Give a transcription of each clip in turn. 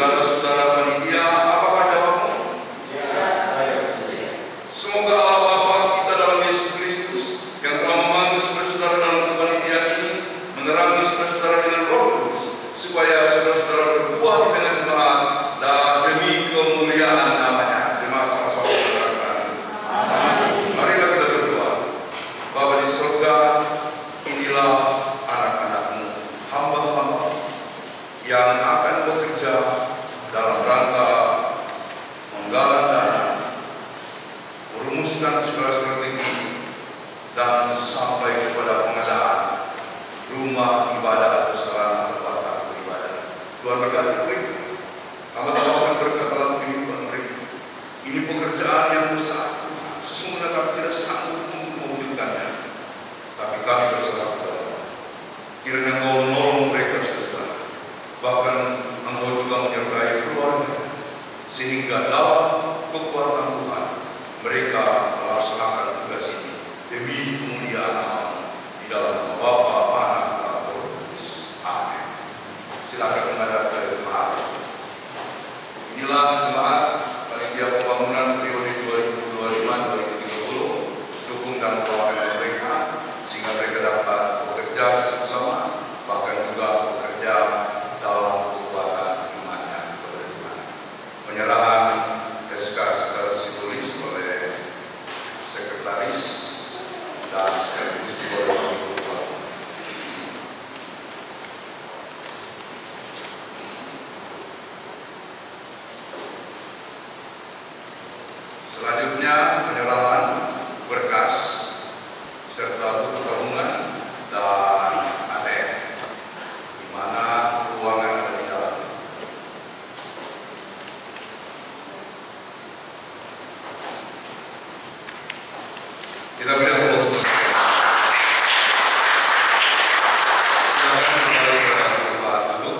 Saudara-saudara panitia, apakah jawabmu? Ya, saya bersedia. Semoga Allah Bapa kita dalam Yesus Kristus yang telah memanggil saudara-saudara dalam kepanitiaan ini menerangi saudara-saudara dengan Roh Kudus supaya saudara-saudara berbuah di tengah jemaat dan demi kemuliaan namanya. Jemaat sama-sama berdoa. Marilah kita berdoa. Bapa di surga, inilah anak-anakmu, hamba-hamba yang akan bekerja dalam rangka menggalang dana, merumuskan segala strategi, dan sampai kepada pengadaan rumah ibadah atau sarana tempat beribadah. Tuhan berkati mereka. Tambah-tambahkan berkat dalam kehidupan mereka. Ini pekerjaan yang besar. Sesungguhnya kami tidak sanggup untuk mewujudkannya. Tapi kami berserah kepada-Mu. Kiranya Engkau menolong mereka, saudara. Bahkan Engkau juga menyertai keluarga, sehingga dalam kekuatan Tuhan mereka melaksanakan tugas ini demi kemuliaan Allah di dalam nama Bapa, Anak, dan Roh Kudus. Amin. Silakan menghadap ke jemaat. Inilah jemaat panitia pembangunan periode 2025-2030, dukung dan perwakilan mereka sehingga mereka dapat bekerja bersama-sama, bahkan juga bekerja dalam kekuatan imannya kepada Tuhan. Penyerahan SK secara simbolis oleh sekretaris dan sekaligus juga oleh selanjutnya penyerahan berkas serta buku tabungan dan ATM, di mana keuangan ada di dalam. Kita beri aplaus. Silakan kembali ke tempat duduk.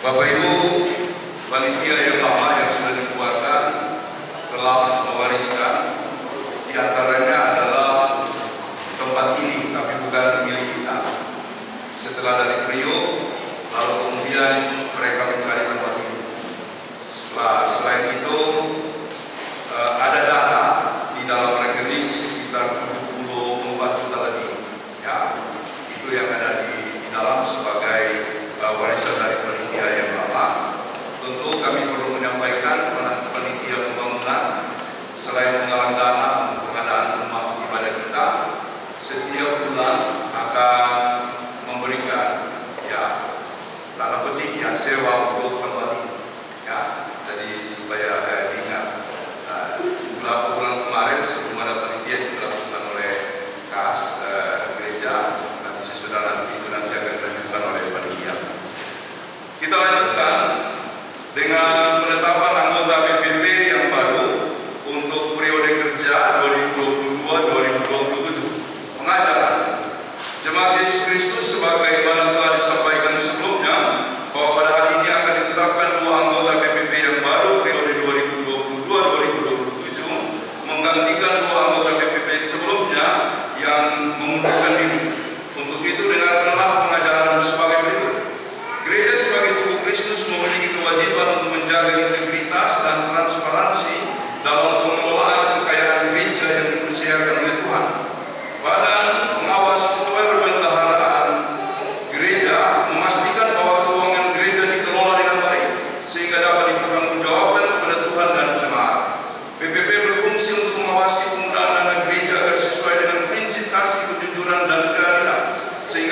Bapak Ibu, panitia yang lama yang sudah dikeluarkan telah mewariskan, di antaranya adalah tempat ini, tapi bukan milik kita. Setelah dari Priok, lalu kemudian mereka mencari tempat ini. Selain itu, ada data di dalam rekening sekitar 74 juta lebih. Ya, itu yang ada di dalam sebagai warisan dari panitia yang lama. Tentu kami perlu menyampaikan kepada panitia pembangunan, selain menggalang dana untuk pengadaan rumah ibadah kita, setiap bulan akan memberikan ya tanda petik ya sewa untuk tempat ini. Ya, jadi supaya diingat. Beberapa bulan kemarin sebelum ada panitia dilakukan oleh kas gereja, nanti sesudah itu nanti akan dilanjutkan oleh panitia. Kita lanjutkan dengan penetapan anggota PPP yang baru untuk periode kerja 2022-2027. Pengajaran Jemaat Yesus Kristus sebagaimana telah disampaikan sebelumnya bahwa pada hari ini akan ditetapkan 2 anggota PPP yang baru periode 2022-2027 menggantikan 2 anggota PPP sebelumnya yang mengundurkan diri. Untuk itu dengarkanlah pengajaran sebagai berikut. Gereja sebagai tubuh Kristus memiliki kewajiban untuk menjaga integritas dan transparansi dalam pengelolaan kekayaan gereja yang dipercayakan oleh Tuhan. Badan pengawas perbendaharaan gereja memastikan bahwa keuangan gereja dikelola dengan baik sehingga dapat dipertanggungjawabkan kepada Tuhan dan jemaat. PPP berfungsi untuk mengawasi penggunaan dana gereja agar sesuai dengan prinsip kasih, kejujuran, dan keadilan, sehingga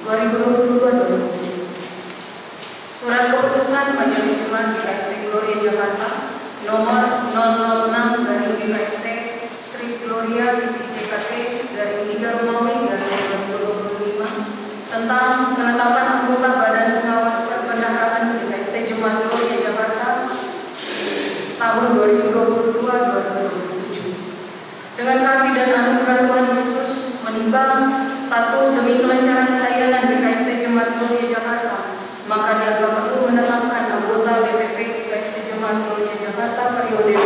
2022-2023. Surat keputusan Majelis Jemaat GKST Gloria Jakarta nomor 006/GKST/Gloria/JKT/3 Romawi/2025 tentang penetapan anggota Badan Pengawas Perbendaharaan GKST Jemaat Gloria Jakarta tahun 2022-2027. Dengan kasih dan anugerah Tuhan Yesus menimbang satu, demi kelancaran pelayanan GKST Jemaat Gloria Jakarta, maka dianggap perlu menetapkan anggota BPP GKST Jemaat Gloria Jakarta periode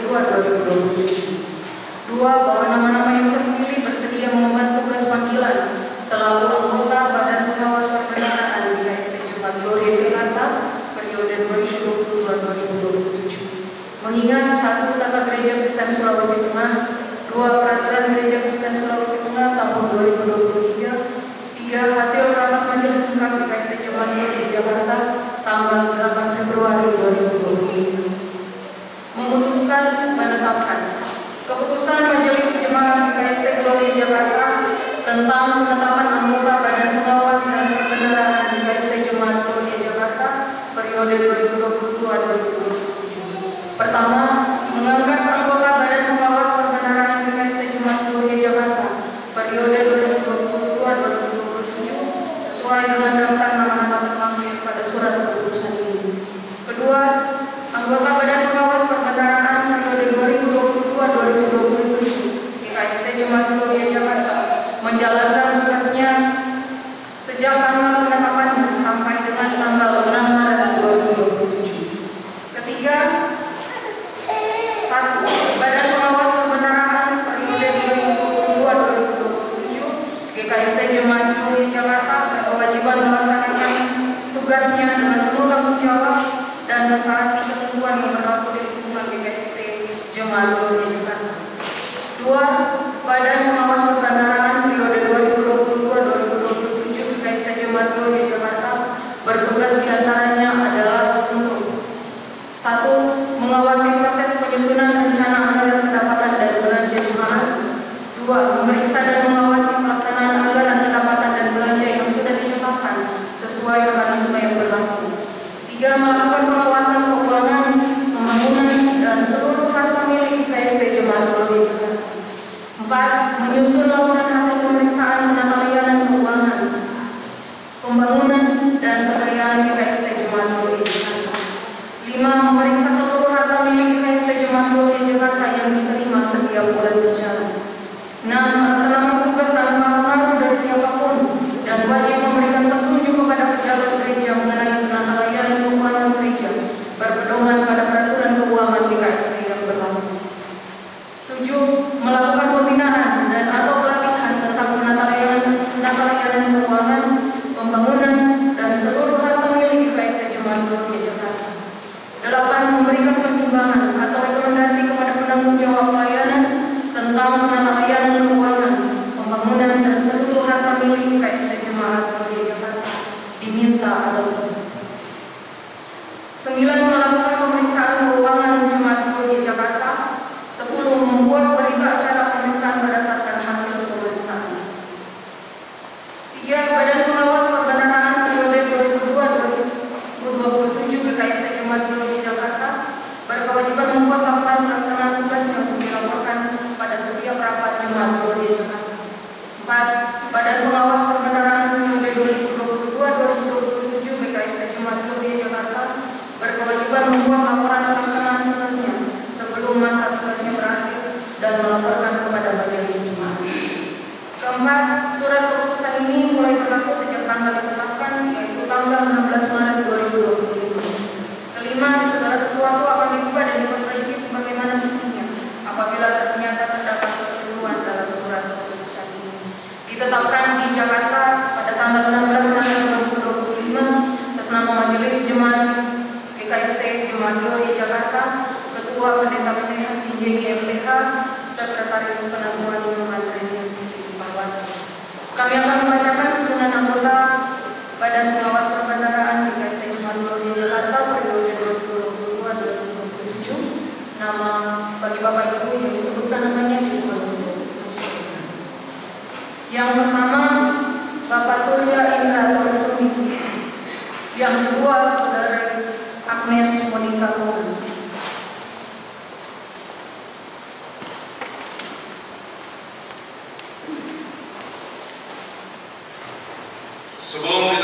2022-2027. Dua, bahwa nama-nama yang terpilih bersedia mengemban tugas panggilan selaku anggota Badan Pengawas Perbendaharaan GKST Jemaat Gloria Jakarta periode 2022-2027. Mengingat satu, Tata Gereja Kristen Sulawesi Tengah, dua, Peraturan Gereja Kristen Sulawesi Tengah tahun 2023, tiga, hasil rapat Majelis Lengkap GKST Jemaat Gloria Jakarta tanggal 8 Februari 2023. Memutuskan menetapkan keputusan Majelis Jemaat GKST Gloria Jakarta tentang penetapan anggota Badan Pengawas dan Perbendaharaan GKST Jemaat Gloria Jakarta periode 2022-2027. Pertama, mengangkat anggota Badan Pengawas Perbendaharaan GKST Jemaat Gloria Jakarta periode 2022-2027 sesuai dengan daftar nama-nama terpanggil pada surat keputusan ini. Kedua, anggota Badan Pengawas Perbendaharaan periode 2022-2027 GKST Jemaat Gloria Jakarta menjalankan tugasnya sejak tanggal penetapannya sampai dengan tanggal 6 Maret 2027. Ketiga, satu, Badan Pengawas Perbendaharaan periode 2022-2027 GKST Jemaat Gloria Jakarta berkewajiban melaksanakan tugasnya dengan penuh tanggung jawab dan mentaati ketentuan yang berlaku di lingkungan GKST Jemaat Gloria Jakarta. Dua, Badan Pengawas Perbendaharaan periode 2022-2027 GKST Jemaat Gloria Jakarta bertugas diantaranya adalah untuk satu, mengawasi proses penyusunan rencana anggaran pendapatan dan belanja jemaat. Dua, memeriksa dan mengawasi pelaksanaan anggaran pendapatan dan belanja yang sudah ditetapkan sesuai mekanisme yang berlaku. Tiga, melakukan pengawasan keuangan, pembangunan, dan seluruh harta milik GKST Jemaat Gloria Jakarta. Empat, menyusun laporan hasil pemeriksaan penata layanan keuangan, pembangunan, dan kekayaan GKST Jemaat Gloria Jakarta. Lima, memeriksa seluruh harta milik GKST Jemaat Gloria Jakarta yang diterima setiap bulan berjalan. Enam, melaksanakan tugas tanpa pengaruh dari siapapun dan wajib memberikan petunjuk kepada pejabat gereja mengenai penata layanan keuangan gereja berpedoman pada peraturan keuangan GKST yang berlaku. Tujuh, melakukan pembinaan dan atau pelatihan tentang penata layanan keuangan, pembangunan, dan seluruh harta milik GKST Jemaat Gloria Jakarta. Delapan, memberikan pertimbangan atau rekomendasi kepada penanggung jawab pelayanan tentang penata layanan keuangan, pembangunan, dan seluruh harta milik GKST Jemaat Gloria Jakarta diminta atau tidak. 9, melakukan pemeriksaan keuangan Jemaat Gloria Jakarta. 10, membuat berita acara pemeriksaan berdasarkan hasil pemeriksaan. 3, Badan Pengawas Perbendaharaan periode 2022-2027 GKST Jemaat Gloria Jakarta berkewajiban membuat laporan pelaksanaan tugasnya untuk dilaporkan pada setiap rapat Jemaat Gloria Jakarta. 4, Badan Pengawas Perbendaharaan periode 2022-2027 GKST Jemaat Gloria Jakarta berkewajiban membuat laporan pelaksanaan tugasnya sebelum masa tugasnya berakhir dan melaporkan kepada Majelis Jemaat. Keempat, surat keputusan ini mulai berlaku sejak tanggal ditetapkan, yaitu tanggal 16 Maret 2025. Kelima, segala sesuatu akan diubah dan diperbaiki sebagaimana mestinya apabila ternyata terdapat kekeliruan dalam surat Sebelum